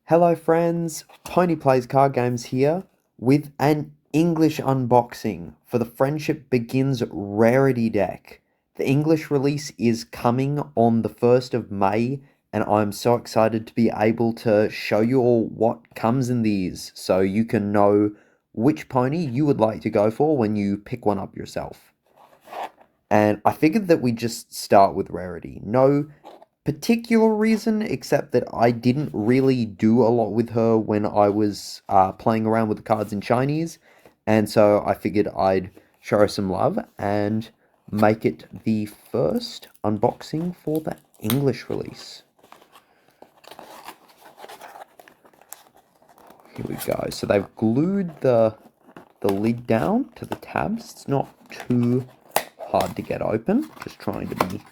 Hello friends, Pony Plays Card Games here with an English unboxing for the Friendship Begins Rarity deck. The English release is coming on the 1st of May and I'm so excited to be able to show you all what comes in these so you can know which pony you would like to go for when you pick one up yourself. And I figured that we just start with Rarity. No particular reason, except that I didn't really do a lot with her when I was playing around with the cards in Chinese, and so I figured I'd show her some love and make it the first unboxing for the English release. Here we go. So they've glued the lid down to the tabs. It's not too hard to get open. Just trying to be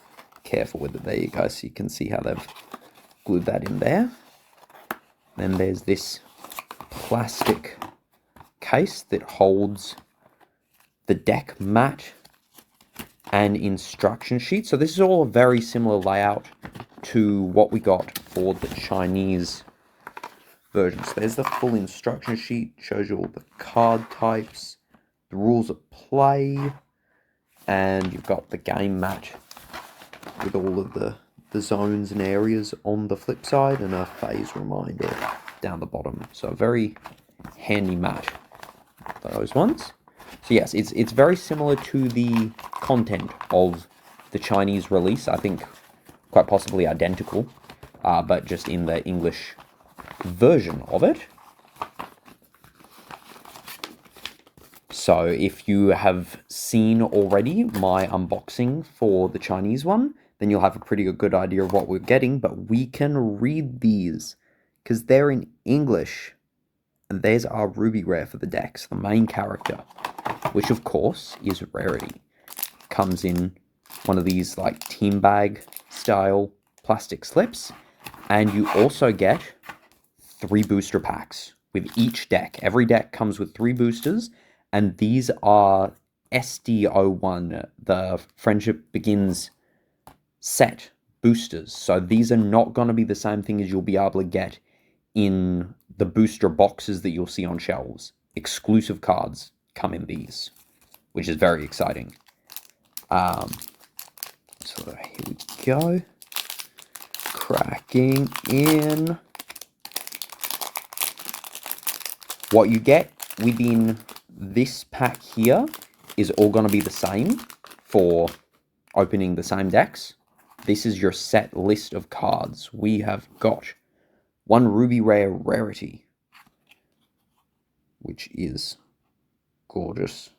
careful with it. There you go. So you can see how they've glued that in there. Then there's this plastic case that holds the deck mat and instruction sheet. So this is all a very similar layout to what we got for the Chinese version. So there's the full instruction sheet, shows you all the card types, the rules of play, and you've got the game mat with all of the zones and areas on the flip side and a phase reminder down the bottom. So a very handy mat for those ones. So yes, it's very similar to the content of the Chinese release. I think quite possibly identical, but just in the English version of it. So if you have seen already my unboxing for the Chinese one, then you'll have a pretty good idea of what we're getting, but we can read these because they're in English. And there's our Ruby Rare for the decks, the main character, which of course is Rarity. Comes in one of these like team bag style plastic slips, and you also get 3 booster packs with each deck. Every deck comes with 3 boosters, and these are SD01, the Friendship Begins set boosters. So these are not going to be the same thing as you'll be able to get in the booster boxes that you'll see on shelves. Exclusive cards come in these, which is very exciting. So here we go. Cracking in. What you get within this pack here is all going to be the same for opening the same decks. This is your set list of cards. We have got 1 Ruby Rare Rarity, which is gorgeous.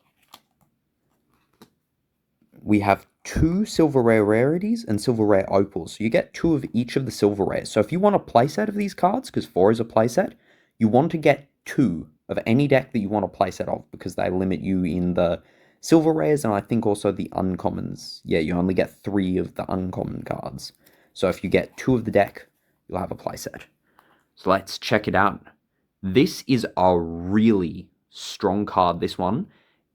We have 2 Silver Rare Rarities and Silver Rare Opals. So you get 2 of each of the Silver Rares. So if you want a playset of these cards, because 4 is a playset, you want to get 2 of any deck that you want a playset of, because they limit you in the Silver Rares, and I think also the uncommons. Yeah, you only get 3 of the uncommon cards. So if you get 2 of the deck, you'll have a playset. So let's check it out. This is a really strong card, this one.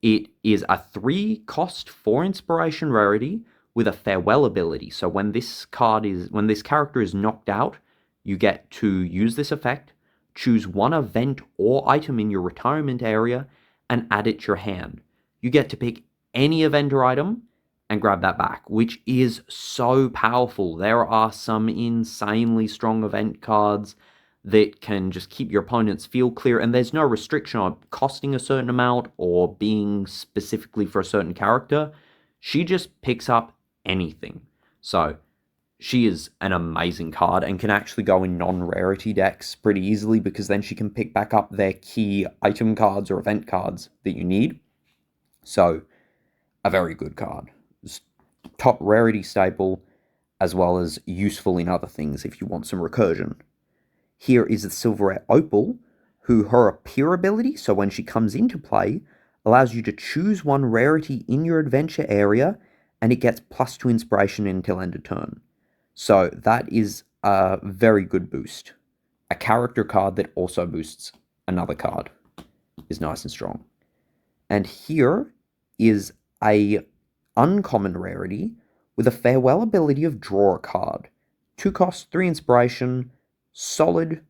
It is a 3 cost 4 inspiration rarity with a farewell ability. So when this character is knocked out, you get to use this effect, choose 1 event or item in your retirement area, and add it to your hand. You get to pick any event or item and grab that back, which is so powerful. There are some insanely strong event cards that can just keep your opponent's field clear, and there's no restriction on costing a certain amount or being specifically for a certain character. She just picks up anything. So she is an amazing card and can actually go in non-rarity decks pretty easily, because then she can pick back up their key item cards or event cards that you need. So a very good card. Top rarity staple, as well as useful in other things if you want some recursion. Here is the Silver Rare Opal, who her appear ability, so when she comes into play, allows you to choose 1 rarity in your adventure area, and it gets +2 inspiration until end of turn. So that is a very good boost. A character card that also boosts another card is nice and strong. And here is a uncommon rarity with a farewell ability of draw a card. 2 cost, 3 inspiration, solid,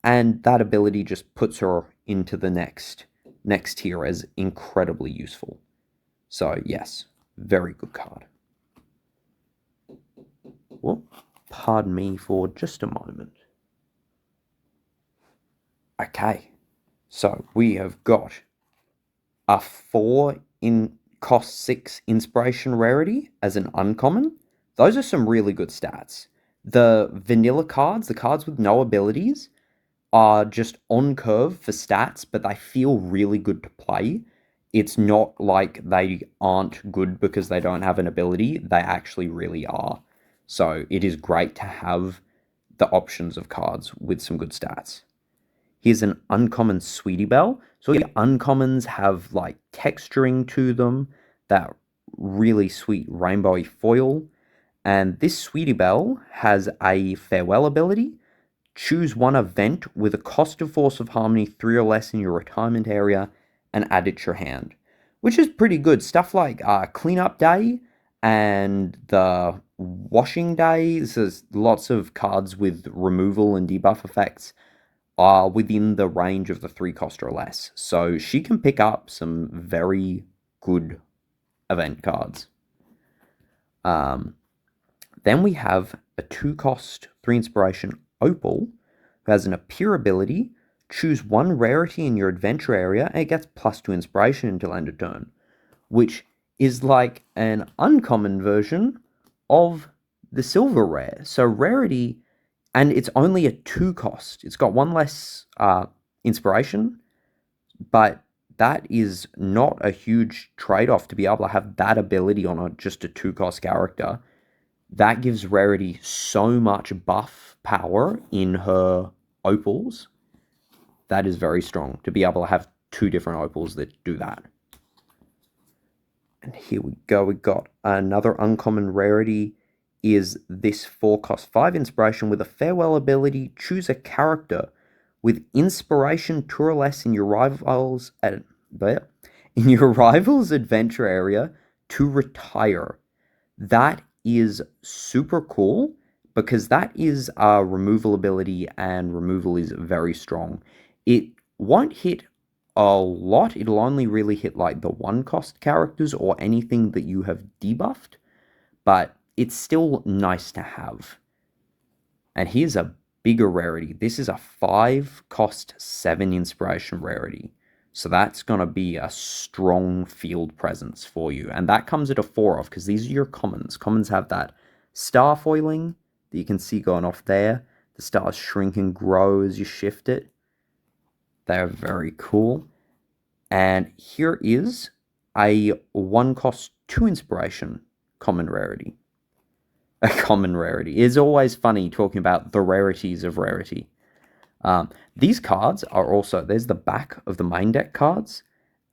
and that ability just puts her into the next tier as incredibly useful. So yes, very good card. Well, pardon me for just a moment. Okay, so we have got a 4 in cost 6 inspiration rarity as an uncommon. Those are some really good stats. The vanilla cards, the cards with no abilities, are just on curve for stats, but they feel really good to play. It's not like they aren't good because they don't have an ability. They actually really are. So it is great to have the options of cards with some good stats. Here's an uncommon Sweetie Belle. So your uncommons have like texturing to them, that really sweet rainbowy foil. And this Sweetie Belle has a farewell ability. Choose one event with a cost of Force of Harmony 3 or less in your retirement area and add it to your hand, which is pretty good. Stuff like Cleanup Day and the Washing Day. There's lots of cards with removal and debuff effects are within the range of the 3 cost or less. So she can pick up some very good event cards. Then we have a 2 cost, 3 inspiration Opal, who has an appear ability. Choose one rarity in your adventure area, and it gets +2 inspiration until end of turn, which is like an uncommon version of the silver rare. So rarity, and it's only a 2 cost. It's got 1 less inspiration, but that is not a huge trade-off to be able to have that ability on just a 2 cost character. That gives Rarity so much buff power in her opals. That is very strong to be able to have 2 different opals that do that. And here we go. We got another uncommon rarity is this 4 cost 5 inspiration with a farewell ability. Choose a character with inspiration 2 or less in your rival's adventure area to retire. That is super cool because that is a removal ability, and removal is very strong. It won't hit a lot. It'll only really hit like the 1 cost characters or anything that you have debuffed, but it's still nice to have. And here's a bigger rarity. This is a 5 cost 7 inspiration rarity. So that's going to be a strong field presence for you. And that comes at a 4 off because these are your commons. Commons have that star foiling that you can see going off there. The stars shrink and grow as you shift it. They're very cool. And here is a 1 cost 2 inspiration common rarity. A common rarity. It's always funny talking about the rarities of Rarity. These cards are also, there's the back of the main deck cards,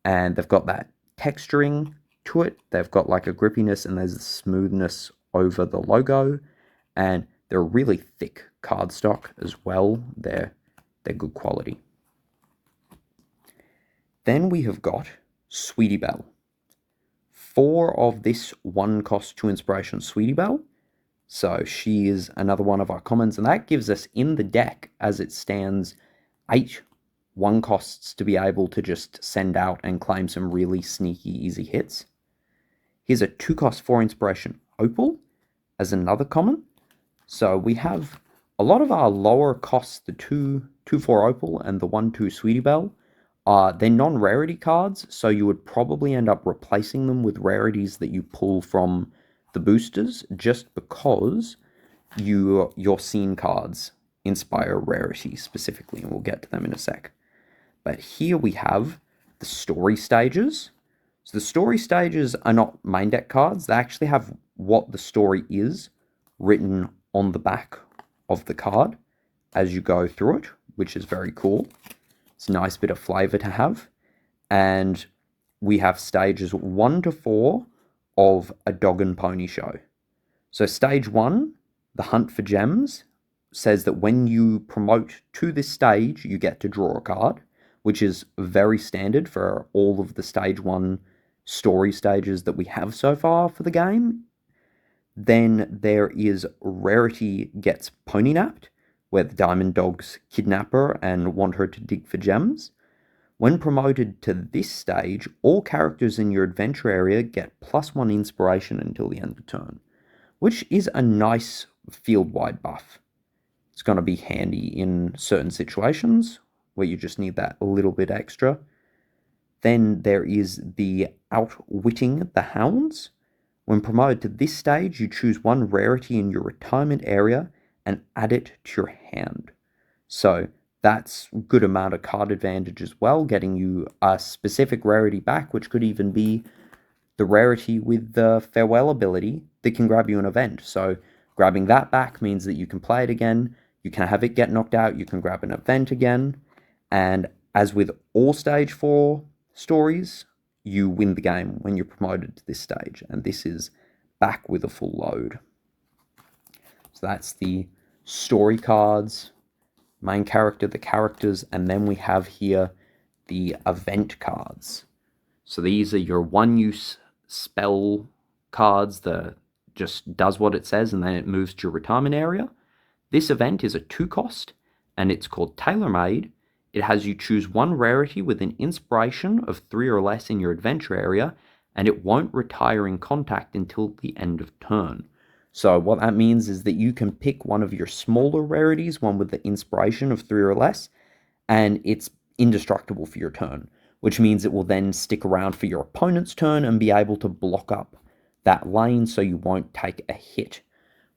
and they've got that texturing to it. They've got like a grippiness, and there's a smoothness over the logo, and they're really thick cardstock as well. They're good quality. Then we have got Sweetie Belle. 4 of this 1 cost 2 inspiration Sweetie Belle. So she is another one of our commons, and that gives us in the deck as it stands 8 1 costs to be able to just send out and claim some really sneaky easy hits. Here's a 2 cost 4 inspiration Opal as another common. So we have a lot of our lower costs, the 2/4 Opal and the 1/2 Sweetie Belle. They're non-rarity cards, so you would probably end up replacing them with rarities that you pull from the boosters, just because your scene cards inspire rarity specifically, and we'll get to them in a sec. But here we have the story stages. So the story stages are not main deck cards. They actually have what the story is written on the back of the card as you go through it, which is very cool. It's a nice bit of flavor to have. And we have stages 1 to 4 of a dog and pony show. So stage 1, the hunt for gems, says that when you promote to this stage, you get to draw a card, which is very standard for all of the stage 1 story stages that we have so far for the game. Then there is Rarity gets pony napped, where the diamond dogs kidnap her and want her to dig for gems. When promoted to this stage, all characters in your adventure area get +1 inspiration until the end of turn, which is a nice field-wide buff. It's going to be handy in certain situations where you just need that a little bit extra. Then there is the Outwitting the Hounds. When promoted to this stage, you choose one rarity in your retirement area and add it to your hand. So that's a good amount of card advantage as well, getting you a specific rarity back, which could even be the rarity with the farewell ability that can grab you an event. So grabbing that back means that you can play it again, you can have it get knocked out, you can grab an event again, and as with all stage 4 stories, you win the game when you're promoted to this stage, and this is back with a full load. So that's the story cards, main character, the characters, and then we have here the event cards. So these are your one-use spell cards that just does what it says and then it moves to your retirement area. This event is a 2-cost and it's called Tailor Made. It has you choose one rarity with an inspiration of 3 or less in your adventure area, and it won't retire in contact until the end of turn. So what that means is that you can pick one of your smaller rarities, one with the inspiration of 3 or less, and it's indestructible for your turn, which means it will then stick around for your opponent's turn and be able to block up that lane so you won't take a hit,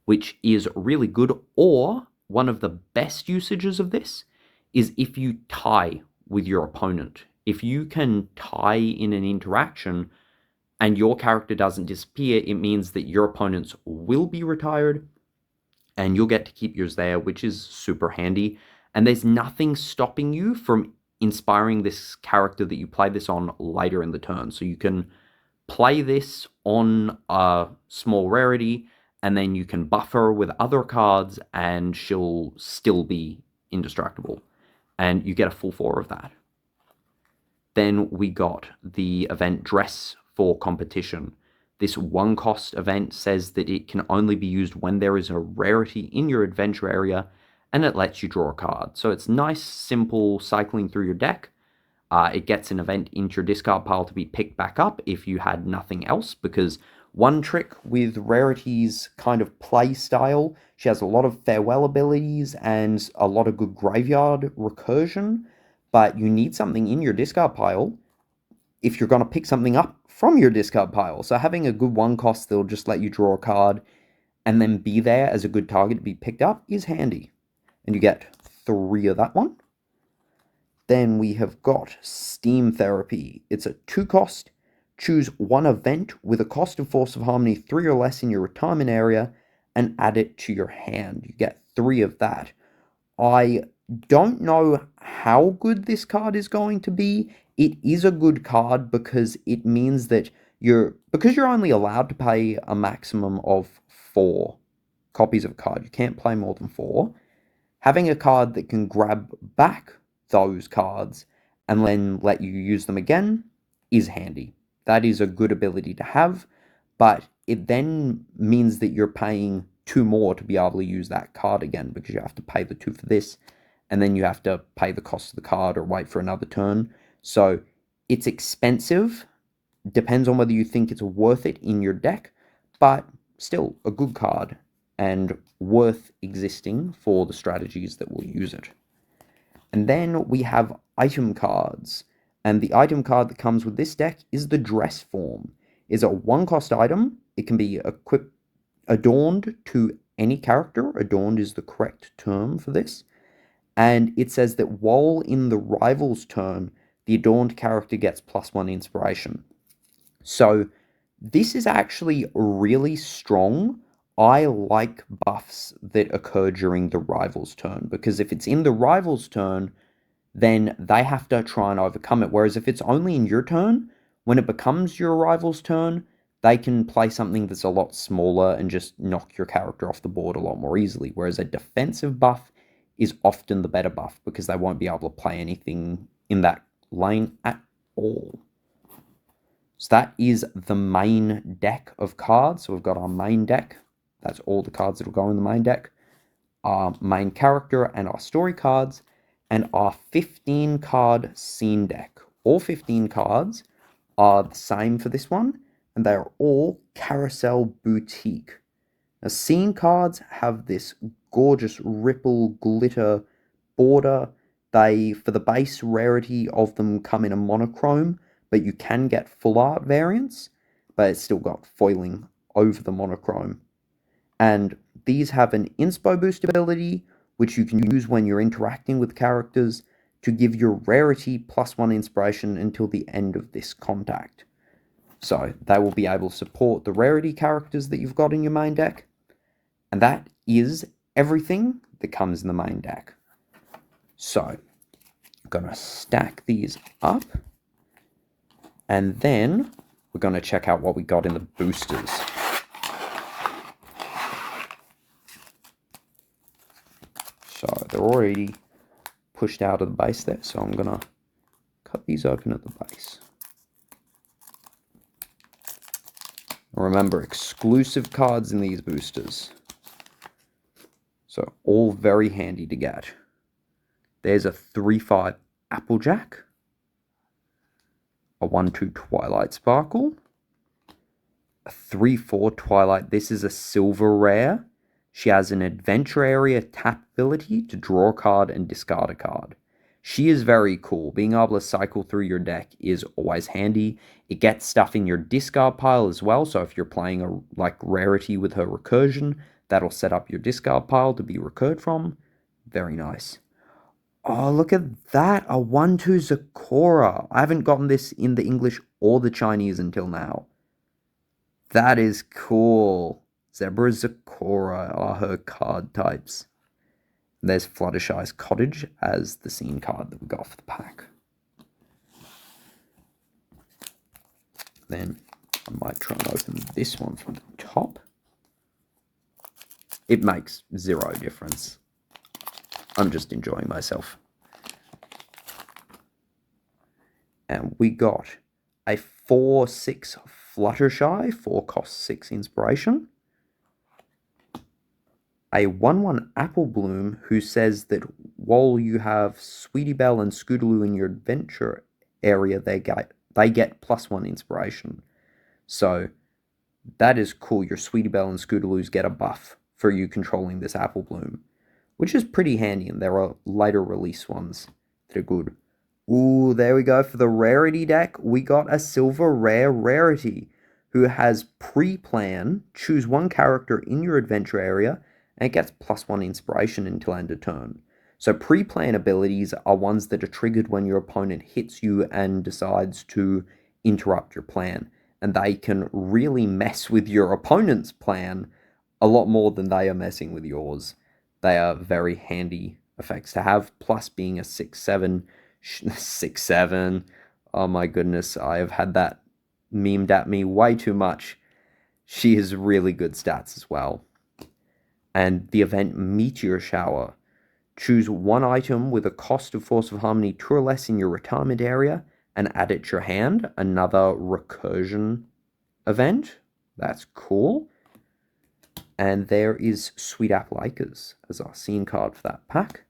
which is really good. Or one of the best usages of this is if you tie with your opponent. If you can tie in an interaction and your character doesn't disappear, it means that your opponents will be retired and you'll get to keep yours there, which is super handy. And there's nothing stopping you from inspiring this character that you play this on later in the turn. So you can play this on a small rarity, and then you can buffer with other cards, and she'll still be indestructible. And you get a full 4 of that. Then we got the event Dress for Competition. This 1-cost event says that it can only be used when there is a rarity in your adventure area, and it lets you draw a card. So it's nice, simple cycling through your deck. It gets an event into your discard pile to be picked back up if you had nothing else, because one trick with Rarity's kind of play style, she has a lot of farewell abilities and a lot of good graveyard recursion, but you need something in your discard pile if you're going to pick something up from your discard pile. So having a good 1-cost that'll just let you draw a card and then be there as a good target to be picked up is handy. And you get 3 of that one. Then we have got Steam Therapy. It's a 2-cost. Choose one event with a cost of Force of Harmony 3 or less in your retirement area and add it to your hand. You get 3 of that. I don't know how good this card is going to be. It is a good card because it means that you're only allowed to play a maximum of 4 copies of a card. You can't play more than 4. Having a card that can grab back those cards and then let you use them again is handy. That is a good ability to have, but it then means that you're paying 2 more to be able to use that card again, because you have to pay the 2 for this, and then you have to pay the cost of the card or wait for another turn. So it's expensive. Depends on whether you think it's worth it in your deck, but still a good card and worth existing for the strategies that will use it. And then we have item cards. And the item card that comes with this deck is the Dress Form. It's a 1-cost item. It can be adorned to any character. Adorned is the correct term for this. And it says that while in the rival's turn, the adorned character gets +1 inspiration. So this is actually really strong. I like buffs that occur during the rival's turn, because if it's in the rival's turn, then they have to try and overcome it. Whereas if it's only in your turn, when it becomes your rival's turn, they can play something that's a lot smaller and just knock your character off the board a lot more easily. Whereas a defensive buff is often the better buff, because they won't be able to play anything in that lane at all. So that is the main deck of cards. So we've got our main deck. That's all the cards that will go in the main deck. our main character and our story cards, and our 15 card scene deck. All 15 cards are the same for this one, and they are all Carousel Boutique. Now, scene cards have this gorgeous ripple glitter border. They, for the base rarity of them, come in a monochrome, but you can get full art variants, but it's still got foiling over the monochrome. And these have an inspo boost ability, which you can use when you're interacting with characters to give your rarity +1 inspiration until the end of this contact. So they will be able to support the rarity characters that you've got in your main deck. And that is everything that comes in the main deck. So I'm going to stack these up. And then we're going to check out what we got in the boosters. So they're already pushed out of the base there. So I'm going to cut these open at the base. Remember, exclusive cards in these boosters. So all very handy to get. There's a 3/5 Applejack, a 1/2 Twilight Sparkle, a 3/4 Twilight. This is a silver rare. She has an adventure area tap ability to draw a card and discard a card. She is very cool. Being able to cycle through your deck is always handy. It gets stuff in your discard pile as well. So if you're playing a Rarity with her recursion, that'll set up your discard pile to be recurred from. Very nice. Oh, look at that. A 1/2 Zakora. I haven't gotten this in the English or the Chinese until now. That is cool. Zebra Zakora are her card types. There's Fluttershy's Cottage as the scene card that we got for the pack. Then I might try and open this one from the top. It makes zero difference. I'm just enjoying myself. And we got a 4/6 Fluttershy, 4 cost 6 inspiration. A 1/1 Apple Bloom who says that while you have Sweetie Belle and Scootaloo in your adventure area, they get +1 inspiration. So that is cool. Your Sweetie Belle and Scootaloos get a buff for you controlling this Apple Bloom, which is pretty handy, and there are later release ones that are good. Ooh, there we go. For the Rarity deck, we got a silver rare Rarity who has pre-plan. Choose one character in your adventure area, and it gets +1 inspiration until end of turn. So pre-plan abilities are ones that are triggered when your opponent hits you and decides to interrupt your plan. And they can really mess with your opponent's plan a lot more than they are messing with yours. They are very handy effects to have, plus being a 6/7. 6/7. Oh my goodness, I have had that memed at me way too much. She has really good stats as well. And the event Meteor Shower. Choose one item with a cost of Force of Harmony 2 or less in your retirement area and add it to your hand. Another recursion event. That's cool. And there is Sweet Apple Acres as our scene card for that pack.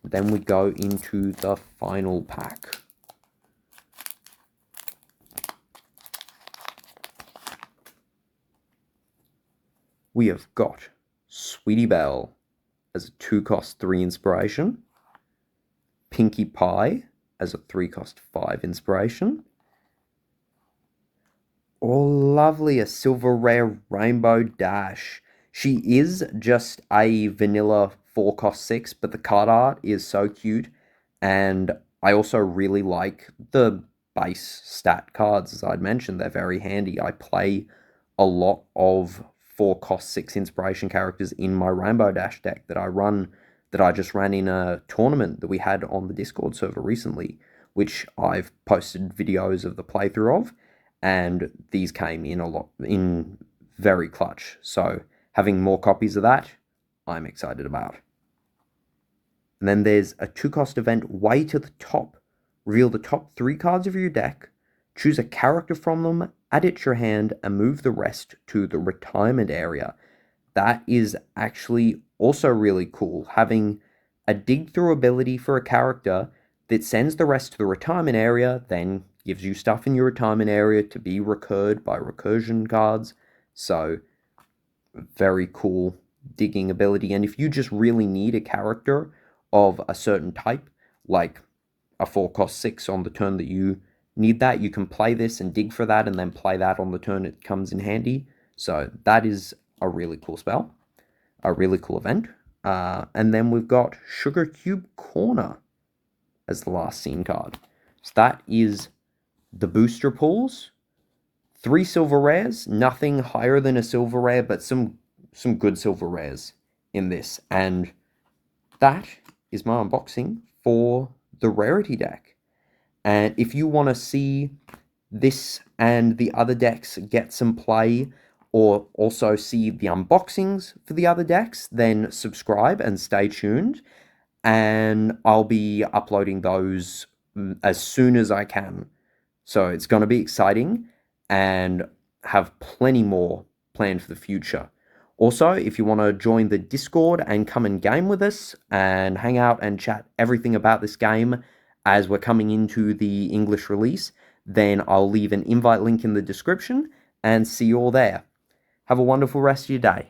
Then we go into the final pack. We have got Sweetie Belle as a 2 cost 3 inspiration. Pinkie Pie as a 3 cost 5 inspiration. Oh, lovely, a silver rare Rainbow Dash. She is just a vanilla 4 cost 6, but the card art is so cute. And I also really like the base stat cards, as I'd mentioned. They're very handy. I play a lot of 4 cost 6 inspiration characters in my Rainbow Dash deck that I just ran in a tournament that we had on the Discord server recently, which I've posted videos of the playthrough of, and these came in very clutch. So having more copies of that, I'm excited about. And then there's a 2 cost event way to the top. Reveal the top 3 cards of your deck, choose a character from them, add it to your hand, and move the rest to the retirement area. That is actually also really cool. Having a dig through ability for a character that sends the rest to the retirement area, then gives you stuff in your retirement area to be recurred by recursion cards. So, very cool digging ability. And if you just really need a character of a certain type, like a 4 cost 6 on the turn that you need that, you can play this and dig for that and then play that on the turn it comes in handy. So that is a really cool spell, a really cool event. And then we've got Sugar Cube Corner as the last scene card. So that is the booster pools. 3 silver rares, nothing higher than a silver rare, but some good silver rares in this. And that is my unboxing for the Rarity deck. And if you want to see this and the other decks get some play, or also see the unboxings for the other decks, then subscribe and stay tuned. And I'll be uploading those as soon as I can. So it's going to be exciting and have plenty more planned for the future. Also, if you want to join the Discord and come and game with us and hang out and chat everything about this game as we're coming into the English release, then I'll leave an invite link in the description and see you all there. Have a wonderful rest of your day.